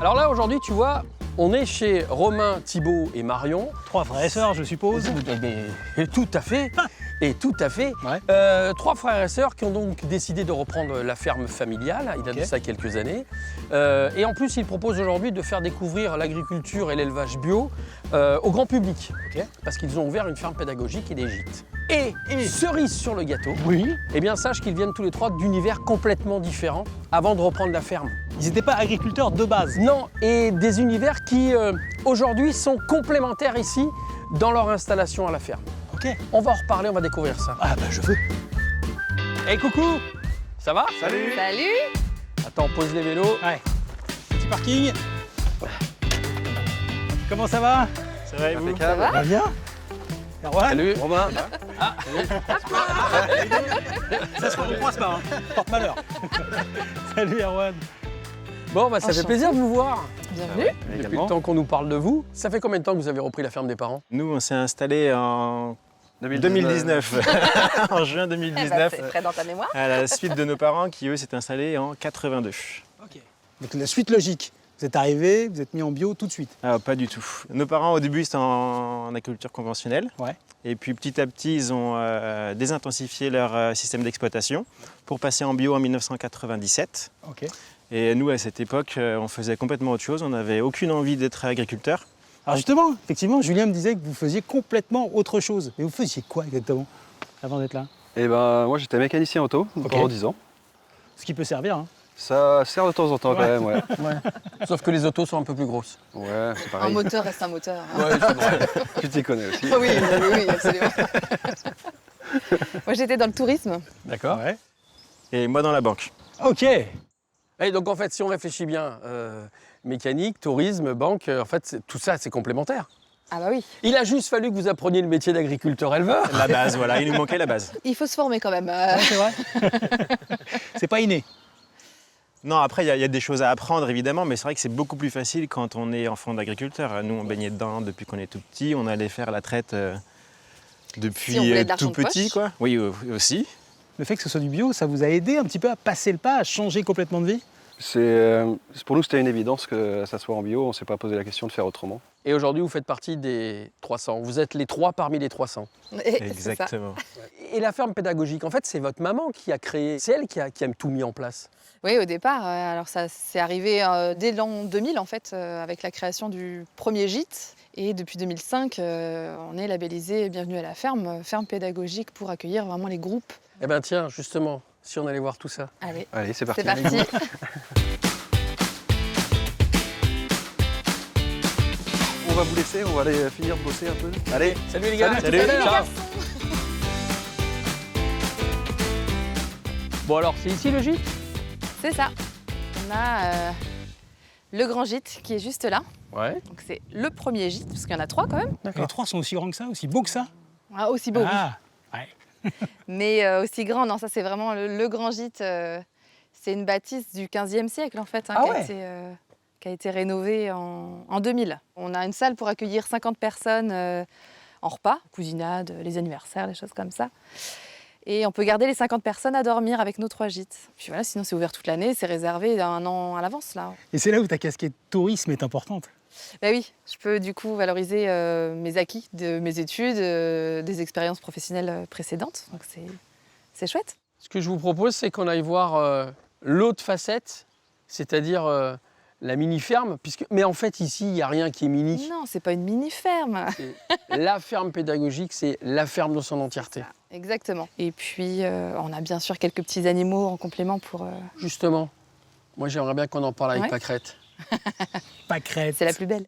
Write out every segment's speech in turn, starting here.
Alors là, aujourd'hui, tu vois, on est chez Romain, Thibaut et Marion. 3 frères et sœurs, je suppose. Et tout à fait. Et tout à fait. Ouais. 3 frères et sœurs qui ont donc décidé de reprendre la ferme familiale. Il a de ça quelques années. Et en plus, ils proposent aujourd'hui de faire découvrir l'agriculture et l'élevage bio au grand public. Parce qu'ils ont ouvert une ferme pédagogique et des gîtes. Et cerise sur le gâteau, Oui. eh bien sache qu'ils viennent tous les 3 d'univers complètement différents avant de reprendre la ferme. Ils n'étaient pas agriculteurs de base. Non, et des univers qui aujourd'hui sont complémentaires ici dans leur installation à la ferme. Ok. On va en reparler, on va découvrir ça. Ah bah je veux. Hey coucou, ça va? Salut. Attends, pose les vélos. Ouais. Petit parking. Comment ça va? Ça va et vous? Ça va? Ça va bien? Erwan? Salut. Romain. Ça se recoince pas, hein. Porte malheur. Salut Erwan. Bon, bah ça fait Enchanté. plaisir de vous voir. Bienvenue. Depuis le temps qu'on nous parle de vous. Ça fait combien de temps que vous avez repris la ferme des parents? Nous, on s'est installés en 2019. En juin Eh ben, 2019. c'est frais dans ta mémoire. À la suite de nos parents qui, eux, s'étaient installés en 82. Ok. Donc la suite logique. Vous êtes arrivés, vous êtes mis en bio tout de suite. Ah, pas du tout. Nos parents, au début, c'était en agriculture conventionnelle. Ouais. Et puis, petit à petit, ils ont désintensifié leur système d'exploitation pour passer en bio en 1997. Ok. Et nous, à cette époque, on faisait complètement autre chose. On n'avait aucune envie d'être agriculteur. Alors justement, effectivement, Julien me disait que vous faisiez complètement autre chose. Mais vous faisiez quoi exactement avant d'être là? Eh ben, moi j'étais mécanicien auto pendant 10 ans. Ce qui peut servir, hein. Ça sert de temps en temps quand même, ouais. Sauf que les autos sont un peu plus grosses. Ouais, c'est Un pareil. moteur reste un moteur. hein. Ouais, c'est vrai. Tu t'y connais aussi. Ah oui, absolument. Moi, j'étais dans le tourisme. D'accord. Ouais. Et moi, dans la banque. Ok. Et donc en fait, si on réfléchit bien, mécanique, tourisme, banque, en fait, tout ça, c'est complémentaire. Ah bah oui. Il a juste fallu que vous appreniez le métier d'agriculteur-éleveur. La base, voilà. Il nous manquait la base. Il faut se former quand même. C'est vrai. C'est pas inné. Non, après, il y a des choses à apprendre, évidemment, mais c'est vrai que c'est beaucoup plus facile quand on est enfant d'agriculteur. Nous, on baignait dedans depuis qu'on est tout petit. On allait faire la traite depuis Si on voulait de l'argent tout de petit, poche. quoi. Oui, aussi. Le fait que ce soit du bio, ça vous a aidé un petit peu à passer le pas, à changer complètement de vie? Pour nous, c'était une évidence que ça soit en bio. On ne s'est pas posé la question de faire autrement. Et aujourd'hui, vous faites partie des 300. Vous êtes les 3 parmi les 300. C'est ça. Exactement. Et la ferme pédagogique, en fait, c'est votre maman qui a créé, c'est elle qui a tout mis en place. Oui, au départ. Alors ça c'est arrivé dès l'an 2000 en fait, avec la création du premier gîte. Et depuis 2005, on est labellisé Bienvenue à la ferme, ferme pédagogique pour accueillir vraiment les groupes. Eh bien tiens, justement, si on allait voir tout ça. Allez, Allez, c'est parti. c'est parti. On va vous laisser, on va aller finir de bosser un peu. Allez, Salut les gars. Salut. À tout à l'heure. Ciao. Bon alors, c'est ici le gîte? C'est ça. On a le grand gîte qui est juste là. Ouais. Donc c'est le premier gîte, parce qu'il y en a 3 quand même. Les 3 sont aussi grands que ça, aussi beaux que ça? Ah, aussi beau, oui. Ah, ouais. Mais aussi grand, non, ça c'est vraiment le grand gîte. C'est une bâtisse du 15e siècle en fait, Ah ouais. qui a été rénovée en 2000. On a une salle pour accueillir 50 personnes en repas, cousinade, les anniversaires, des choses comme ça. Et on peut garder les 50 personnes à dormir avec nos 3 gîtes. Puis voilà, sinon c'est ouvert toute l'année, c'est réservé un an à l'avance là. Et c'est là où ta casquette tourisme est importante. Ben oui, je peux du coup valoriser mes acquis de mes études, des expériences professionnelles précédentes. Donc c'est chouette. Ce que je vous propose, c'est qu'on aille voir l'autre facette, c'est-à-dire la mini-ferme. Mais en fait, ici, il n'y a rien qui est mini. Non, c'est pas une mini-ferme. C'est la ferme pédagogique, c'est la ferme dans son entièreté. Exactement. Et puis, on a bien sûr quelques petits animaux en complément pour... Justement, moi j'aimerais bien qu'on en parle avec Ouais. Pâquerette. Pâquerette. C'est la plus belle.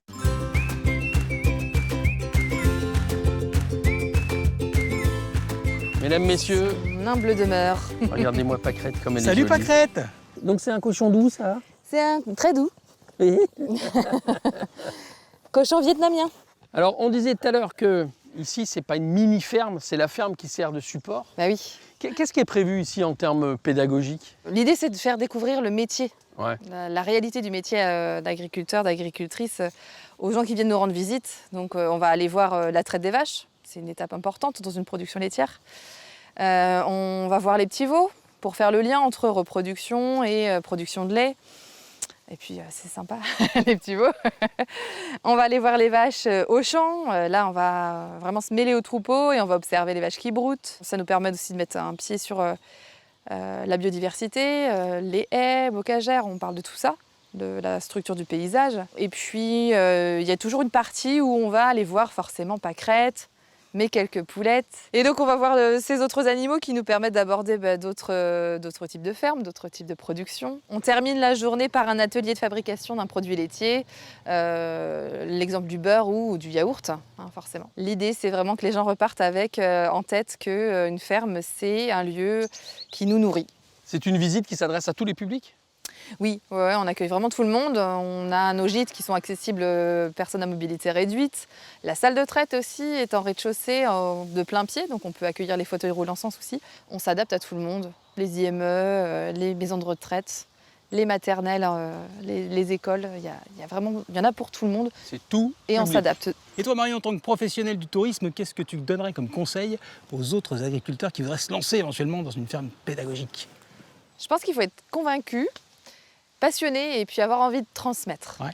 Mesdames, messieurs, Mon humble demeure. regardez-moi Pâquerette comme elle est Salut jolie. Pâquerette. Donc c'est un cochon doux, ça? C'est un très doux. Oui. Cochon vietnamien. Alors, on disait tout à l'heure que ici, c'est pas une mini-ferme, c'est la ferme qui sert de support. Bah oui. Qu'est-ce qui est prévu ici en termes pédagogiques? L'idée, c'est de faire découvrir le métier, Ouais. la réalité du métier d'agriculteur, d'agricultrice aux gens qui viennent nous rendre visite. Donc, on va aller voir la traite des vaches. C'est une étape importante dans une production laitière. On va voir les petits veaux pour faire le lien entre reproduction et production de lait. Et puis c'est sympa, les petits veaux. On va aller voir les vaches au champ. Là, on va vraiment se mêler au troupeau et on va observer les vaches qui broutent. Ça nous permet aussi de mettre un pied sur la biodiversité, les haies, bocagères, on parle de tout ça, de la structure du paysage. Et puis, il y a toujours une partie où on va aller voir forcément pâquerettes, mais quelques poulettes. Et donc, on va voir ces autres animaux qui nous permettent d'aborder d'autres types de fermes, d'autres types de production. On termine la journée par un atelier de fabrication d'un produit laitier, l'exemple du beurre ou du yaourt, hein, forcément. L'idée, c'est vraiment que les gens repartent avec en tête qu'une ferme, c'est un lieu qui nous nourrit. C'est une visite qui s'adresse à tous les publics? Oui, ouais, on accueille vraiment tout le monde. On a nos gîtes qui sont accessibles aux personnes à mobilité réduite. La salle de traite aussi est en rez-de-chaussée de plein pied, donc on peut accueillir les fauteuils roulants sans souci. On s'adapte à tout le monde. Les IME, les maisons de retraite, les maternelles, les écoles, il y en a pour tout le monde. C'est tout Et on public. s'adapte. Et toi, Marie, en tant que professionnelle du tourisme, qu'est-ce que tu donnerais comme conseil aux autres agriculteurs qui voudraient se lancer éventuellement dans une ferme pédagogique? Je pense qu'il faut être convaincu, passionné et puis avoir envie de transmettre. Ouais.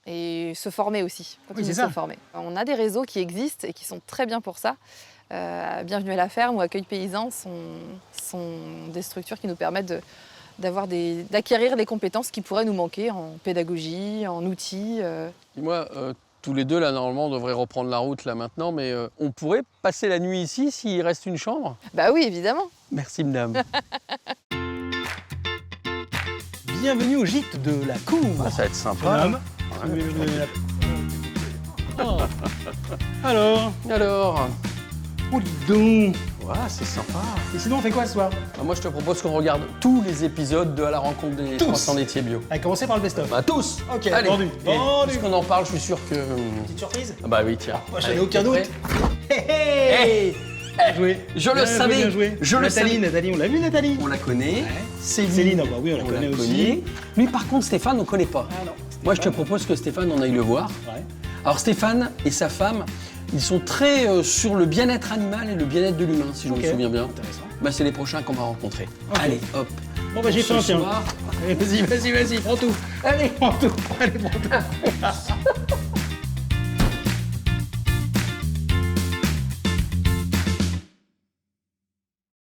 Et se former aussi, continuer c'est de ça. se former. On a des réseaux qui existent et qui sont très bien pour ça. Bienvenue à la ferme ou Accueil Paysan sont des structures qui nous permettent d'acquérir des compétences qui pourraient nous manquer en pédagogie, en outils. Moi, tous les deux, là, normalement, on devrait reprendre la route, là, maintenant, mais on pourrait passer la nuit ici s'il reste une chambre? Bah oui, évidemment. Merci, madame. Bienvenue au gîte de la cour. Ah, ça va être sympa. Madame. Oh. Alors, Oh, dis donc. ouais, c'est sympa. Et sinon, on fait quoi ce soir? Moi, je te propose qu'on regarde tous les épisodes de À la rencontre des Tous. 300 laitiers bio. À commencer par le best-of. Bah, tous. Ok, Allez. vendu. Et Vendu. puisqu'on en parle, je suis sûr que... Petite surprise? Ah bah oui, tiens. Moi, j'en ai Allez, aucun t'es doute. prêt? Hey. Bien joué. Je le Bien savais. Bien joué. Je le Nathalie, savais. Nathalie, on l'a vu, Nathalie? On la connaît. Ouais. Céline. Céline, ah bah oui, on la connaît aussi. Lui, par contre, Stéphane, on ne connaît pas. Ah non. Moi, je te propose que Stéphane, on aille le voir. Ouais. Alors, Stéphane et sa femme, ils sont très sur le bien-être animal et le bien-être de l'humain, si je Ok. me souviens bien. Intéressant. Bah, c'est les prochains qu'on va rencontrer. Ok. Allez, hop. Bon, bah j'ai Ce faim, tiens. soir- Allez, vas-y, prends tout. Allez, prends tout. Allez, prends tout.